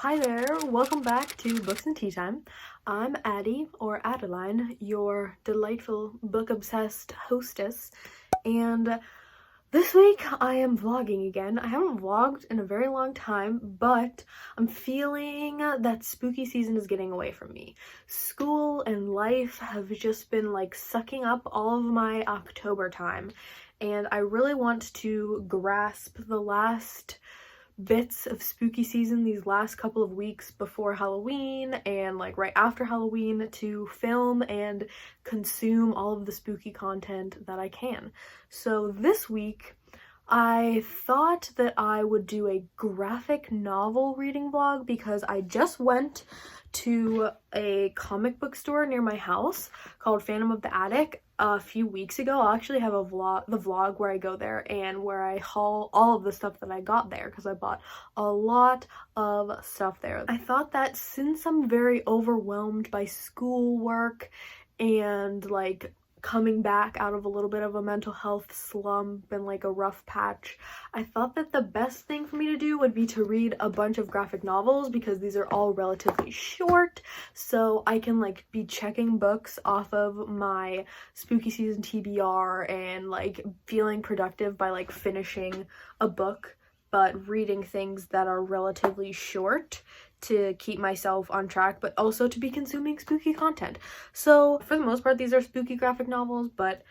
Hi there, welcome back to Books and Tea Time. I'm Addie, or Adeline, your delightful book-obsessed hostess, and this week I am vlogging again. I haven't vlogged in a very long time, but I'm feeling that spooky season is getting away from me. School and life have just been like sucking up all of my October time, and I really want to grasp the last bits of spooky season these last couple of weeks before Halloween and like right after Halloween to film and consume all of the spooky content that I can. So this week I thought that I would do a graphic novel reading vlog because I just went to a comic book store near my house called Phantom of the Attic a few weeks ago. I'll actually have the vlog where I go there and where I haul all of the stuff that I got there because I bought a lot of stuff there. I thought that since I'm very overwhelmed by schoolwork and like coming back out of a little bit of a mental health slump and like a rough patch, I thought that the best thing for me to do would be to read a bunch of graphic novels because these are all relatively short, so I can like be checking books off of my spooky season TBR and like feeling productive by like finishing a book but reading things that are relatively short to keep myself on track, but also to be consuming spooky content. So for the most part, these are spooky graphic novels, but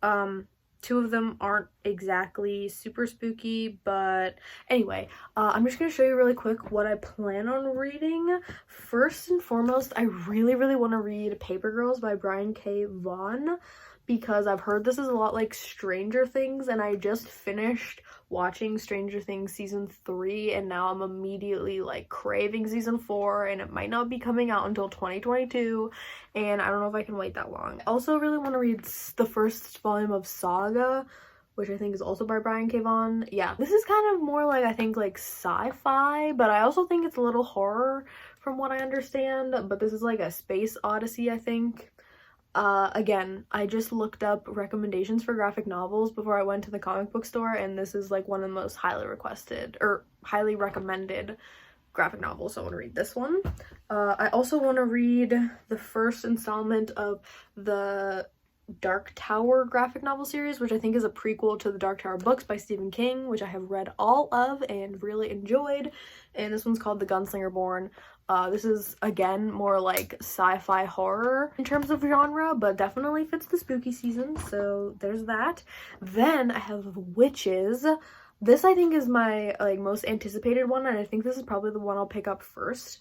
two of them aren't exactly super spooky. But anyway, I'm just gonna show you really quick what I plan on reading. First and foremost, I really want to read Paper Girls by Brian K. Vaughan because I've heard this is a lot like Stranger Things, and I just finished watching Stranger Things season 3 and now I'm immediately like craving season 4, and it might not be coming out until 2022 and I don't know if I can wait that long. I also really want to read the first volume of Saga, which I think is also by Brian K. Vaughan. Yeah, this is kind of more like, I think, like sci-fi, but I also think it's a little horror from what I understand, but this is like a space odyssey, I think. Again, I just looked up recommendations for graphic novels before I went to the comic book store, and this is like one of the most highly requested or highly recommended graphic novels, so I want to read this one. I also want to read the first installment of the Dark Tower graphic novel series, which I think is a prequel to the Dark Tower books by Stephen King, which I have read all of and really enjoyed, and this one's called The Gunslinger Born. This is, again, more like sci-fi horror in terms of genre, but definitely fits the spooky season, so there's that. Then I have Witches. This, I think, is my like most anticipated one, and I think this is probably the one I'll pick up first,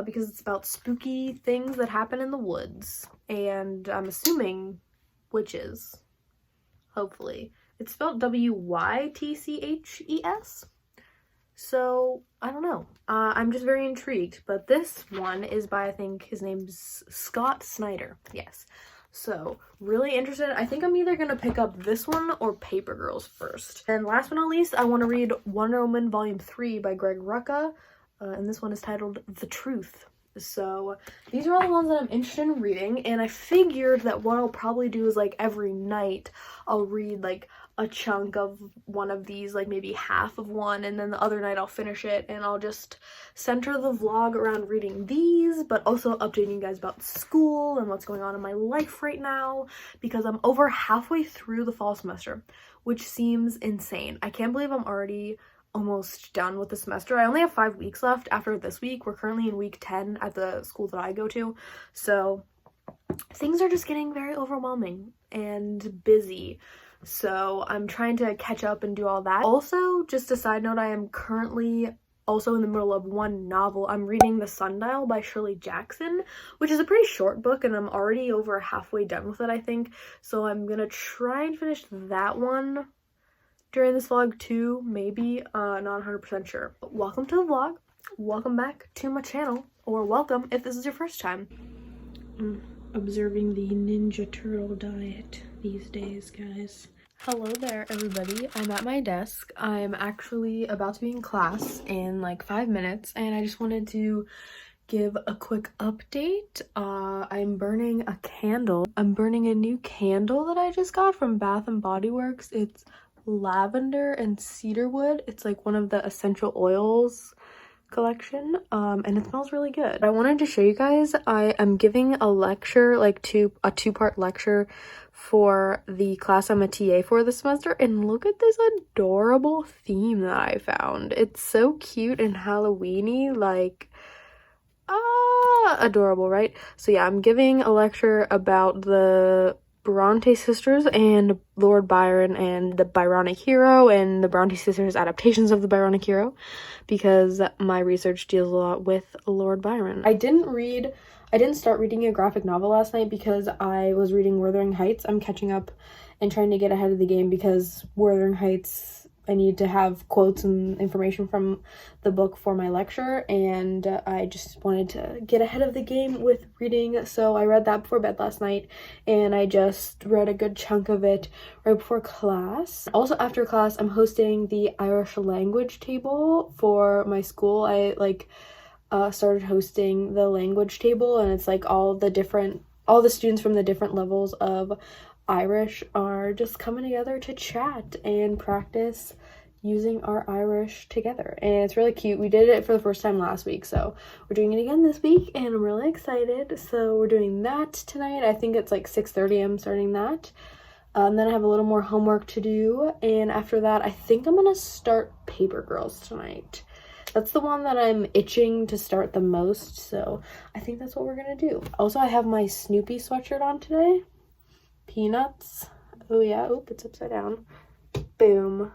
because it's about spooky things that happen in the woods, and I'm assuming witches, hopefully. It's spelled W-Y-T-C-H-E-S. So, I don't know. I'm just very intrigued. But this one is by, I think his name's Scott Snyder. Yes. So, really interested. I think I'm either going to pick up this one or Paper Girls first. And last but not least, I want to read Wonder Woman Volume 3 by Greg Rucka. And this one is titled The Truth. So these are all the ones that I'm interested in reading, and I figured that what I'll probably do is like every night I'll read like a chunk of one of these, like maybe half of one, and then the other night I'll finish it, and I'll just center the vlog around reading these, but also updating you guys about school and what's going on in my life right now, because I'm over halfway through the fall semester, which seems insane. I can't believe I'm already almost done with the semester. I only have 5 weeks left after this week. We're currently in week 10 at the school that I go to, so things are just getting very overwhelming and busy, so I'm trying to catch up and do all that. Also, just a side note, I am currently also in the middle of one novel. I'm reading The Sundial by Shirley Jackson, which is a pretty short book, and I'm already over halfway done with it, I think, so I'm gonna try and finish that one during this vlog too, maybe, not 100% sure. But welcome to the vlog, welcome back to my channel, or welcome if this is your first time. Observing the Ninja Turtle diet these days, guys. Hello there, everybody. I'm at my desk. I'm actually about to be in class in like 5 minutes, and I just wanted to give a quick update. I'm burning a candle. I'm burning a new candle that I just got from Bath and Body Works. It's lavender and cedarwood. It's like one of the essential oils collection, and it smells really good. I wanted to show you guys, I am giving a lecture, like a two-part lecture for the class I'm a TA for this semester, and look at this adorable theme that I found. It's so cute and Halloween-y, like, adorable, right? So yeah, I'm giving a lecture about the Bronte sisters and Lord Byron and the Byronic hero and the Bronte sisters adaptations of the Byronic hero, because my research deals a lot with Lord Byron. I didn't start reading a graphic novel last night because I was reading Wuthering Heights. I'm catching up and trying to get ahead of the game because Wuthering Heights, I need to have quotes and information from the book for my lecture, and I just wanted to get ahead of the game with reading, so I read that before bed last night, and I just read a good chunk of it right before class. Also, after class, I'm hosting the Irish language table for my school. I started hosting the language table, and it's like all the students from the different levels of Irish are just coming together to chat and practice using our Irish together, and it's really cute. We did it for the first time last week, so we're doing it again this week, and I'm really excited. So we're doing that tonight. I think it's like 6:30 I'm starting that, and then I have a little more homework to do, and after that I think I'm gonna start Paper Girls tonight. That's the one that I'm itching to start the most, so I think that's what we're gonna do. Also, I have my Snoopy sweatshirt on today. Peanuts. Oh yeah, oop, it's upside down. Boom.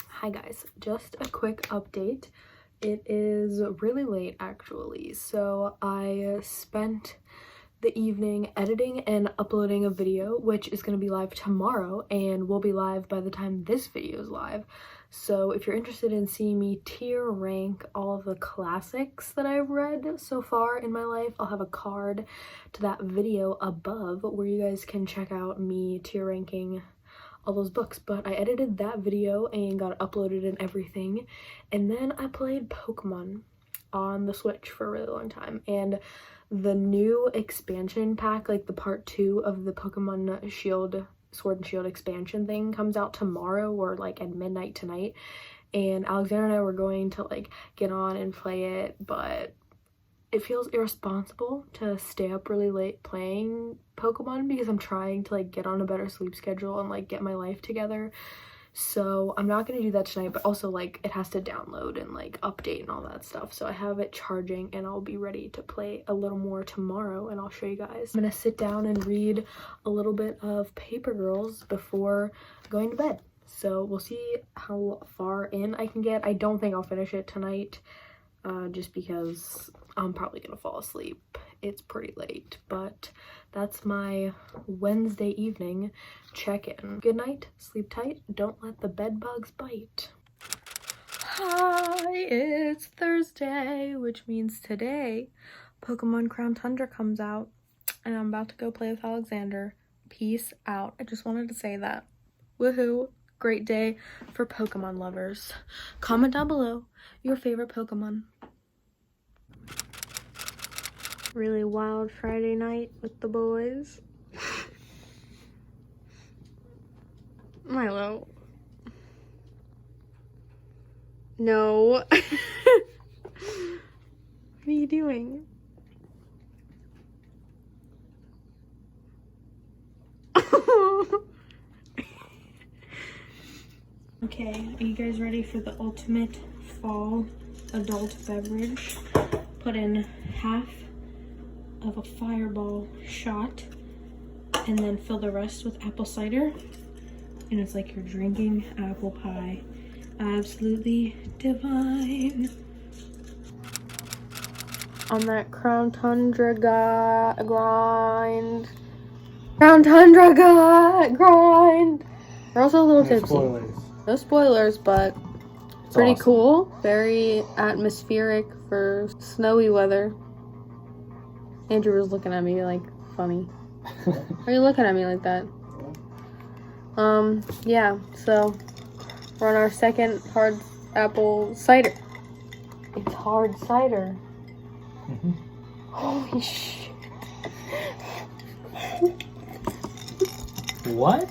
Hi guys, just a quick update. It is really late actually, so I spent the evening editing and uploading a video, which is going to be live tomorrow and will be live by the time this video is live. So if you're interested in seeing me tier rank all of the classics that I've read so far in my life, I'll have a card to that video above where you guys can check out me tier ranking all those books. But I edited that video and got it uploaded and everything, and then I played Pokemon on the Switch for a really long time, and the new expansion pack, like the part 2 of the Pokemon Sword and Shield expansion thing, comes out tomorrow or like at midnight tonight, and Alexander and I were going to like get on and play it, but it feels irresponsible to stay up really late playing Pokemon because I'm trying to like get on a better sleep schedule and like get my life together. So I'm not gonna do that tonight, but also like it has to download and like update and all that stuff, so I have it charging and I'll be ready to play a little more tomorrow, and I'll show you guys. I'm gonna sit down and read a little bit of Paper Girls before going to bed, so we'll see how far in I can get. I don't think I'll finish it tonight, just because I'm probably gonna fall asleep. It's pretty late, but that's my Wednesday evening check-in. Good night, sleep tight, don't let the bed bugs bite. Hi, it's Thursday, which means today Pokemon Crown Tundra comes out, and I'm about to go play with Alexander. Peace out. I just wanted to say that. Woohoo! Great day for Pokemon lovers. Comment down below your favorite Pokemon. Really wild Friday night with the boys. Milo. No. What are you doing? Okay, are you guys ready for the ultimate fall adult beverage? Put in half of a Fireball shot and then fill the rest with apple cider, and it's like you're drinking apple pie. Absolutely divine. On that Crown Tundra grind. Crown Tundra grind. We're also a little tipsy. Spoilers. No spoilers, but It's pretty awesome. cool. Very atmospheric for snowy weather. Andrew was looking at me like funny. Why are you looking at me like that? Yeah, so we're on our second hard apple cider. It's hard cider. Mm-hmm. Holy shit. What?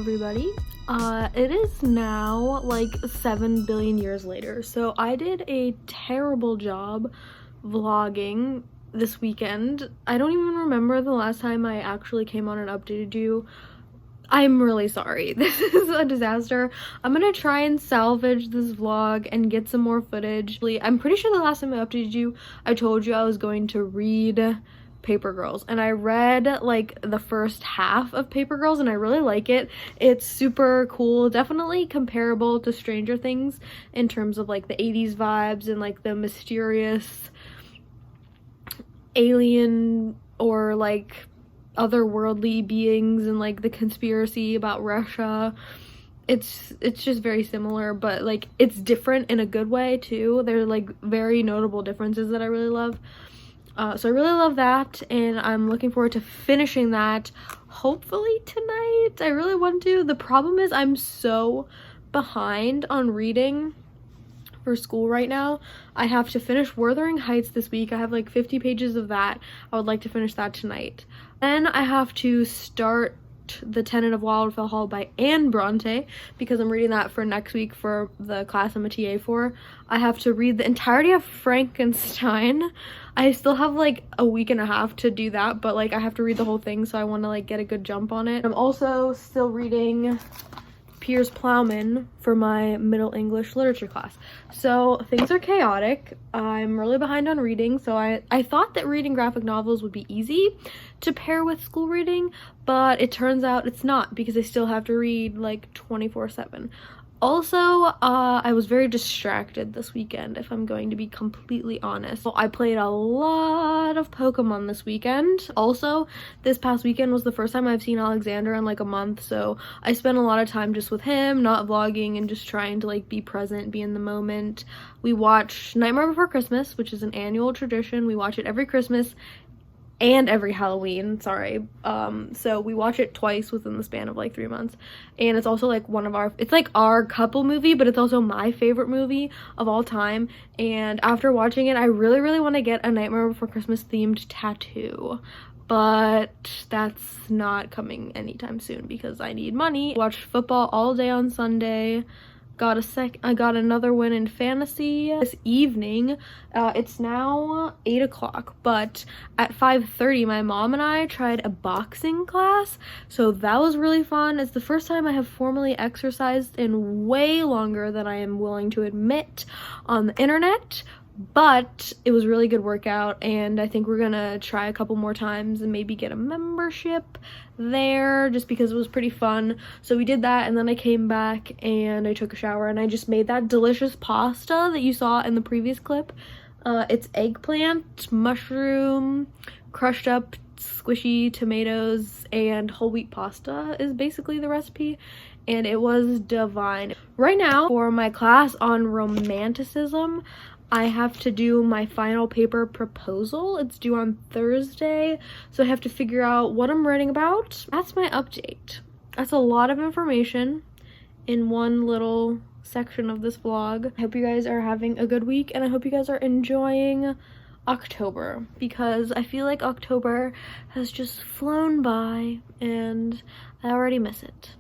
everybody. It is now like 7 billion years later, so I did a terrible job vlogging this weekend. I don't even remember the last time I actually came on and updated you. I'm really sorry. This is a disaster. I'm gonna try and salvage this vlog and get some more footage. I'm pretty sure the last time I updated you, I told you I was going to read Paper Girls, and I read like the first half of Paper Girls and I really like it. It's super cool, definitely comparable to Stranger Things in terms of like the 80s vibes and like the mysterious alien or like otherworldly beings and like the conspiracy about Russia. It's just very similar, but like it's different in a good way too. There are like very notable differences that I really love. So I really love that, and I'm looking forward to finishing that hopefully tonight. I really want to. The problem is I'm so behind on reading for school right now. I have to finish Wuthering Heights this week. I have like 50 pages of that. I would like to finish that tonight. Then I have to start The Tenant of Wildfell Hall by Anne Bronte because I'm reading that for next week for the class I'm a TA for. I have to read the entirety of Frankenstein. I still have like a week and a half to do that, but like I have to read the whole thing, so I want to like get a good jump on it. I'm also still reading Piers Plowman for my Middle English literature class. So things are chaotic. I'm really behind on reading, so I thought that reading graphic novels would be easy to pair with school reading, but it turns out it's not because I still have to read like 24/7. Also, I was very distracted this weekend, if I'm going to be completely honest. So I played a lot of Pokemon this weekend. Also, this past weekend was the first time I've seen Alexander in like a month, so I spent a lot of time just with him, not vlogging, and just trying to like be present, be in the moment. We watched Nightmare Before Christmas, which is an annual tradition. We watch it every Christmas and every Halloween, sorry. So we watch it twice within the span of like 3 months, and it's also like it's like our couple movie, but it's also my favorite movie of all time. And after watching it, I really want to get a Nightmare Before Christmas themed tattoo, but that's not coming anytime soon because I need money. Watched football all day on Sunday. I got another win in fantasy this evening. It's now 8 o'clock, but at 5:30 my mom and I tried a boxing class, so that was really fun. It's the first time I have formally exercised in way longer than I am willing to admit on the internet, but it was a really good workout, and I think we're gonna try a couple more times and maybe get a membership there just because it was pretty fun. So we did that, and then I came back and I took a shower and I just made that delicious pasta that you saw in the previous clip. It's eggplant, mushroom, crushed up squishy tomatoes, and whole wheat pasta is basically the recipe, and it was divine. Right now for my class on romanticism, I have to do my final paper proposal. It's due on Thursday, so I have to figure out what I'm writing about. That's my update. That's a lot of information in one little section of this vlog. I hope you guys are having a good week, and I hope you guys are enjoying October, because I feel like October has just flown by and I already miss it.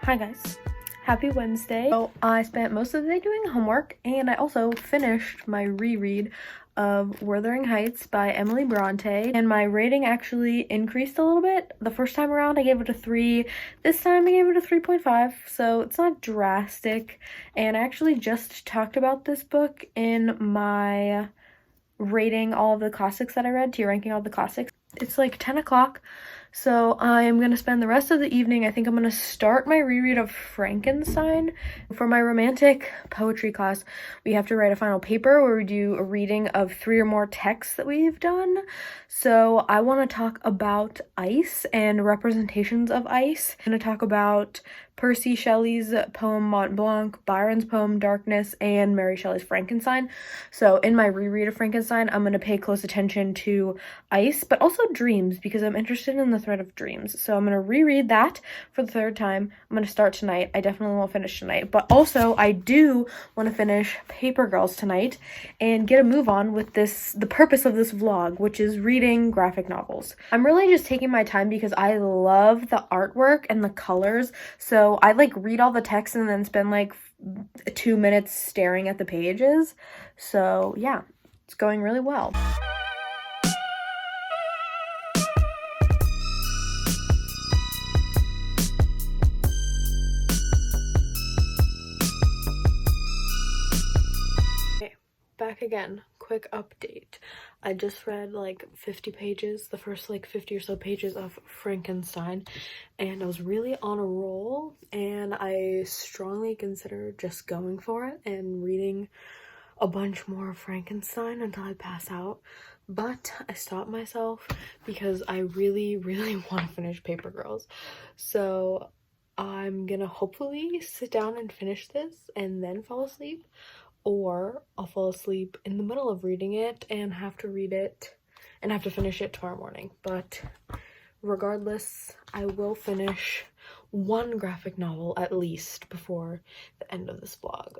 Hi guys, happy Wednesday. So I spent most of the day doing homework, and I also finished my reread of Wuthering Heights by Emily Bronte, and my rating actually increased a little bit. The first time around I gave it a 3, this time I gave it a 3.5, so it's not drastic. And I actually just talked about this book in my rating all of the classics that I read, tier ranking all the classics. It's like 10 o'clock, So I'm gonna spend the rest of the evening, I think I'm gonna start my reread of Frankenstein. For my romantic poetry class, we have to write a final paper where we do a reading of 3 or more texts that we've done. So I want to talk about ice and representations of ice. I'm gonna talk about Percy Shelley's poem Mont Blanc, Byron's poem Darkness, and Mary Shelley's Frankenstein. So in my reread of Frankenstein, I'm going to pay close attention to ice, but also dreams, because I'm interested in the thread of dreams. So I'm going to reread that for the 3rd time. I'm going to start tonight. I definitely won't finish tonight, but also I do want to finish Paper Girls tonight and get a move on with the purpose of this vlog, which is reading graphic novels. I'm really just taking my time because I love the artwork and the colors. So I like read all the text and then spend like 2 minutes staring at the pages. So yeah, it's going really well. Okay, back again. Quick update. I just read like 50 pages, the first like 50 or so pages of Frankenstein, and I was really on a roll, and I strongly consider just going for it and reading a bunch more of Frankenstein until I pass out. But I stopped myself because I really want to finish Paper Girls. So I'm gonna hopefully sit down and finish this and then fall asleep, or I'll fall asleep in the middle of reading it and have to read it and have to finish it tomorrow morning. But regardless, I will finish one graphic novel at least before the end of this vlog.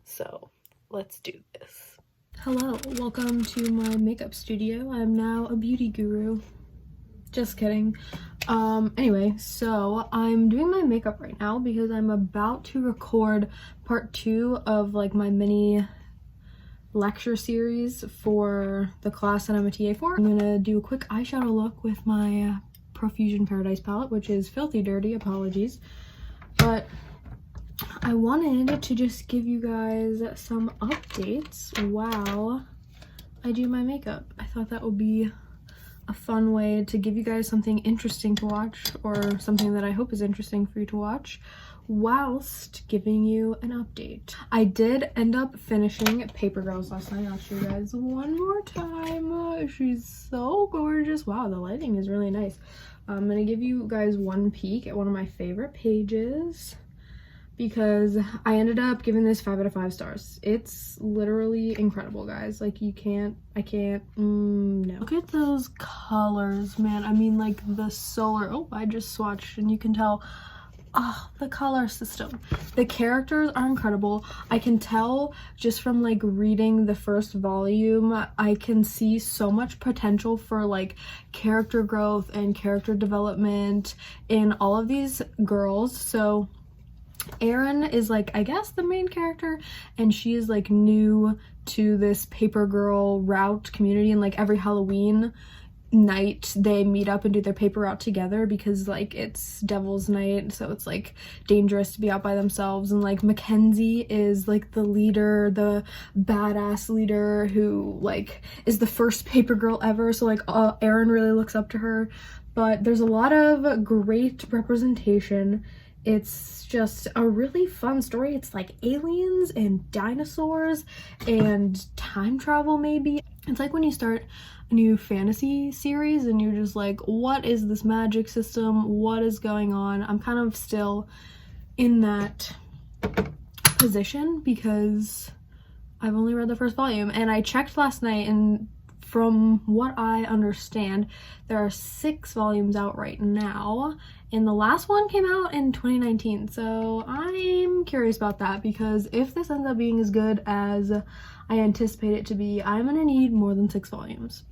So let's do this. Hello, welcome to my makeup studio. I'm now a beauty guru. Just kidding. Anyway, so I'm doing my makeup right now because I'm about to record part 2 of like my mini lecture series for the class that I'm a TA for. I'm gonna do a quick eyeshadow look with my Profusion Paradise palette, which is filthy dirty, apologies. But I wanted to just give you guys some updates while I do my makeup. I thought that would be a fun way to give you guys something interesting to watch, or something that I hope is interesting for you to watch, whilst giving you an update. I did end up finishing Paper Girls last night. I'll show you guys one more time. She's so gorgeous. Wow, the lighting is really nice. I'm gonna give you guys one peek at one of my favorite pages, because I ended up giving this 5 out of 5 stars. It's literally incredible, guys. Like, no. Look at those colors, man. I mean, like, the solar, oh, I just swatched and you can tell, the color system. The characters are incredible. I can tell just from like reading the first volume, I can see so much potential for like character growth and character development in all of these girls. So Erin is like, I guess, the main character, and she is like new to this paper girl route community, and like every Halloween night they meet up and do their paper route together because like it's Devil's Night, so it's like dangerous to be out by themselves. And like Mackenzie is like the leader, the badass leader who like is the first paper girl ever, so like Erin really looks up to her. But there's a lot of great representation. It's just a really fun story. It's like aliens and dinosaurs and time travel, maybe. It's like when you start a new fantasy series and you're just like, what is this magic system? What is going on? I'm kind of still in that position because I've only read the first volume, and I checked last night, and from what I understand, there are 6 volumes out right now, and the last one came out in 2019, so I'm curious about that, because if this ends up being as good as I anticipate it to be, I'm gonna need more than 6 volumes.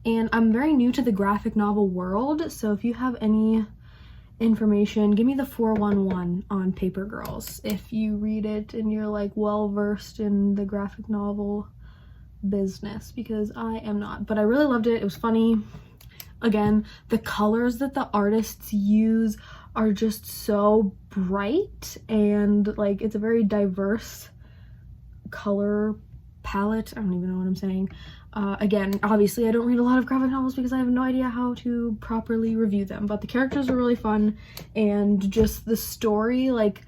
And I'm very new to the graphic novel world, so if you have any information, give me the 411 on Paper Girls if you read it and you're like well versed in the graphic novel business, because I am not. But I really loved it. It was funny. Again, the colors that the artists use are just so bright, and like it's a very diverse color palette. I don't even know what I'm saying. Again, obviously I don't read a lot of graphic novels because I have no idea how to properly review them, but the characters are really fun, and just the story, like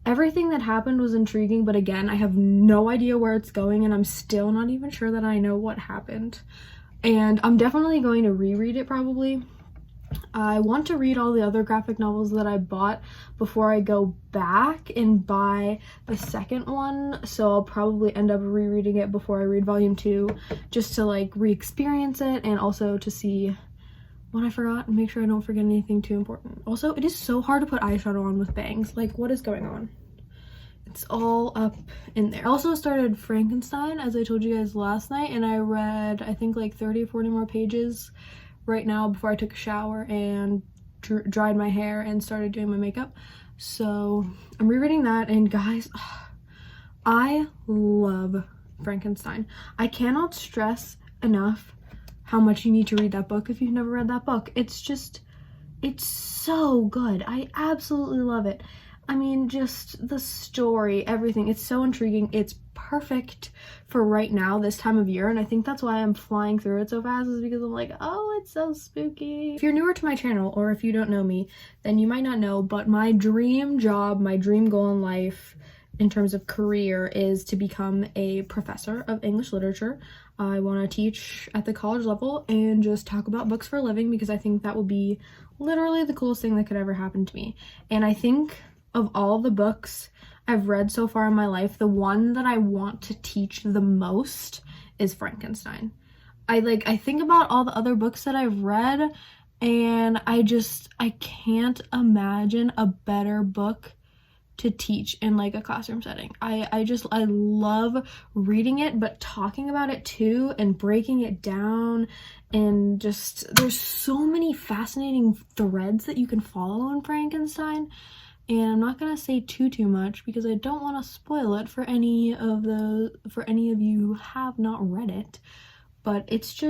everything that happened was intriguing, but again, I have no idea where it's going, and I'm still not even sure that I know what happened. And I'm definitely going to reread it probably. I want to read all the other graphic novels that I bought before I go back and buy the second one, so I'll probably end up rereading it before I read volume 2, just to like re-experience it, and also to see what I forgot and make sure I don't forget anything too important. Also, it is so hard to put eyeshadow on with bangs. Like, what is going on? It's all up in there. I also started Frankenstein, as I told you guys last night, and I read, I think, like 30 or 40 more pages right now before I took a shower and dried my hair and started doing my makeup. So I'm rereading that, and guys, I love Frankenstein. I cannot stress enough how much you need to read that book if you've never read that book. It's so good. I absolutely love it. I mean, just the story, everything. It's so intriguing. It's perfect for right now, this time of year, and I think that's why I'm flying through it so fast, is because I'm like, oh, it's so spooky. If you're newer to my channel, or if you don't know me, then you might not know, but my dream job, my dream goal in life in terms of career is to become a professor of English literature. I want to teach at the college level and just talk about books for a living, because I think that would be literally the coolest thing that could ever happen to me. And I think of all the books I've read so far in my life, the one that I want to teach the most is Frankenstein. I think about all the other books that I've read, and I can't imagine a better book to teach in like a classroom setting. I love reading it, but talking about it too, and breaking it down, and just there's so many fascinating threads that you can follow in Frankenstein. And I'm not gonna say too much because I don't want to spoil it for any of you who have not read it. But it's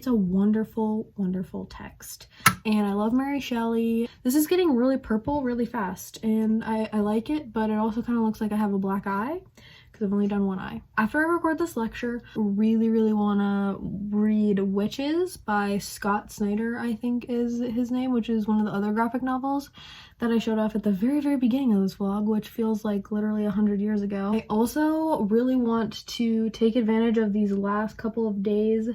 a wonderful, wonderful text. And I love Mary Shelley. This is getting really purple really fast, and I like it, but it also kind of looks like I have a black eye because I've only done one eye. After I record this lecture, really want to read Witches by Scott Snyder, I think is his name, which is one of the other graphic novels that I showed off at the very beginning of this vlog, which feels like literally 100 years ago. I also really want to take advantage of these last couple of days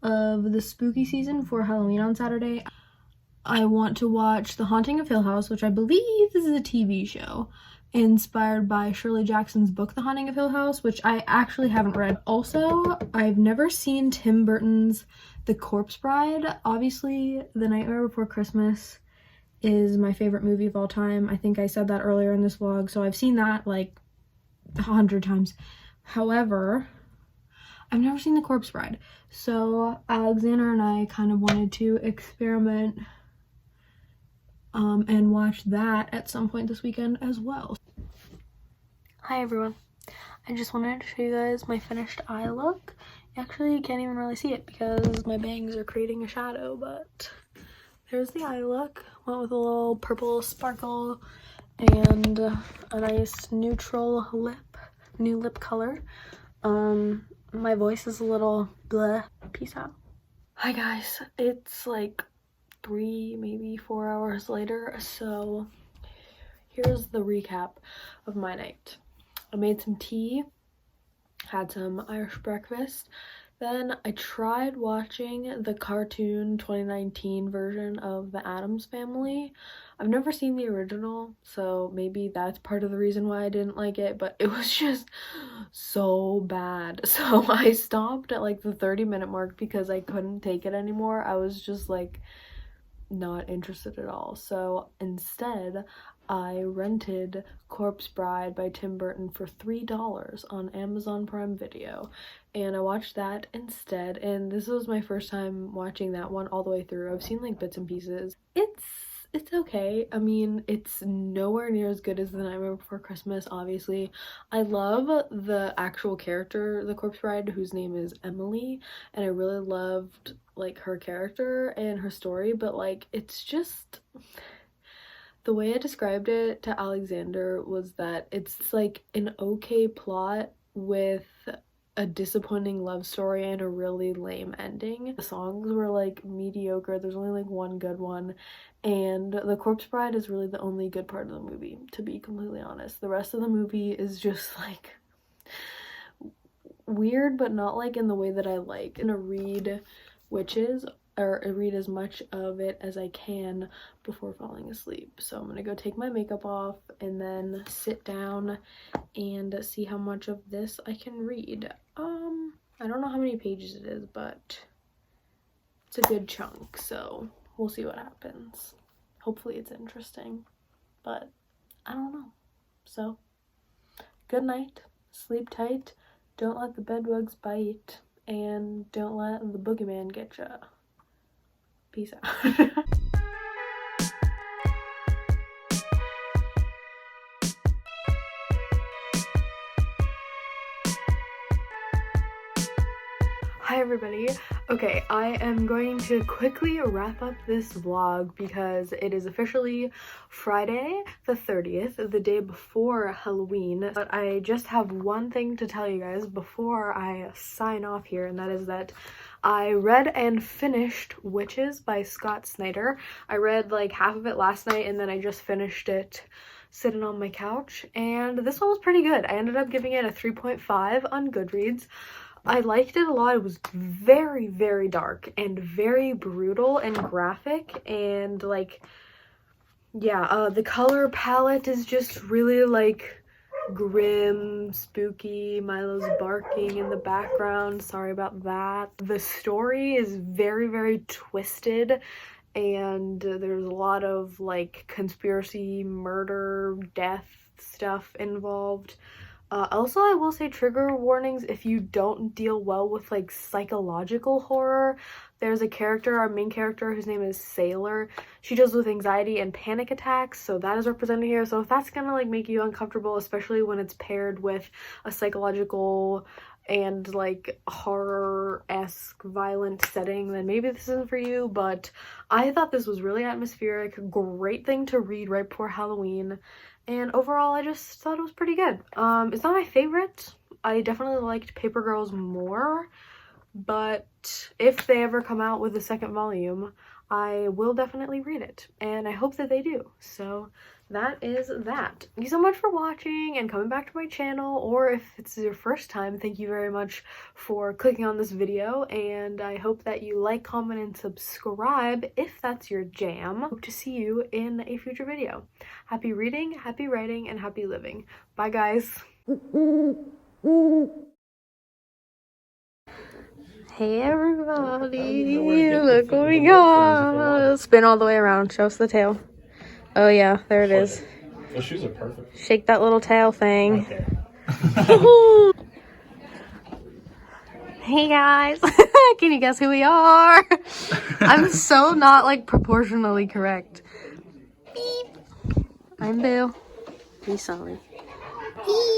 of the spooky season for Halloween on Saturday. I want to watch The Haunting of Hill House, which I believe is a TV show inspired by Shirley Jackson's book The Haunting of Hill House, which I actually haven't read. Also, I've never seen Tim Burton's The Corpse Bride. Obviously, The Nightmare Before Christmas is my favorite movie of all time. I think I said that earlier in this vlog, so I've seen that like 100 times. However, I've never seen The Corpse Bride, so Alexander and I kind of wanted to experiment and watch that at some point this weekend as well. Hi everyone. I just wanted to show you guys my finished eye look. You actually can't even really see it because my bangs are creating a shadow, but there's the eye look. Went with a little purple sparkle and a nice neutral new lip color. My voice is a little bleh. Peace out. Hi guys, it's like 3, maybe 4 hours later, so here's the recap of my night. I made some tea, had some Irish breakfast, then I tried watching the cartoon 2019 version of The Addams Family. I've never seen the original, so maybe that's part of the reason why I didn't like it, but it was just so bad. So I stopped at like the 30-minute mark because I couldn't take it anymore. I was just like not interested at all. So instead, I rented Corpse Bride by Tim Burton for $3 on Amazon Prime Video, and I watched that instead, and this was my first time watching that one all the way through. I've seen like bits and pieces. It's okay. I mean, it's nowhere near as good as The Nightmare Before Christmas, obviously. I love the actual character, the Corpse Bride, whose name is Emily, and I really loved like her character and her story, but like it's just the way I described it to Alexander was that it's like an okay plot with a disappointing love story and a really lame ending. The songs were like mediocre. There's only like one good one, and the corpse bride is really the only good part of the movie, to be completely honest. The rest of the movie is just like weird, but not like in the way that I like. I'm gonna read Witches, or read as much of it as I can before falling asleep. So I'm gonna go take my makeup off and then sit down and see how much of this I can read. I don't know how many pages it is, but it's a good chunk, so we'll see what happens. Hopefully it's interesting, but I don't know. So, good night, sleep tight, don't let the bedbugs bite, and don't let the boogeyman get ya. Peace out. Hi everybody. Okay, I am going to quickly wrap up this vlog because it is officially Friday the 30th, the day before Halloween. But I just have one thing to tell you guys before I sign off here, and that is that I read and finished Witches by Scott Snyder. I read like half of it last night and then I just finished it sitting on my couch, and this one was pretty good. I ended up giving it a 3.5 on Goodreads. I liked it a lot. It was very, very dark and very brutal and graphic, and like, yeah, the color palette is just really like grim, spooky. Milo's barking in the background. Sorry about that. The story is very, very twisted, and there's a lot of like conspiracy, murder, death stuff involved. Also, I will say trigger warnings if you don't deal well with like psychological horror. There's a character, our main character, whose name is Sailor. She deals with anxiety and panic attacks, so that is represented here. So if that's gonna like make you uncomfortable, especially when it's paired with a psychological and like horror-esque violent setting, then maybe this isn't for you. But I thought this was really atmospheric, great thing to read right before Halloween. And overall, I just thought it was pretty good. It's not my favorite. I definitely liked Paper Girls more, but if they ever come out with a second volume, I will definitely read it, and I hope that they do. So that is that. Thank you so much for watching and coming back to my channel, or if it's your first time, thank you very much for clicking on this video, and I hope that you like, comment, and subscribe if that's your jam. Hope to see you in a future video. Happy reading, happy writing, and happy living. Bye, guys. Hey everybody, look what we got. Spin all the way around, show us the tail. Oh yeah, there it is. Those shoes are perfect. Shake that little tail thing. Okay. Hey guys, can you guess who we are? I'm so not like proportionally correct. Beep. I'm Boo. Be sorry. Beep.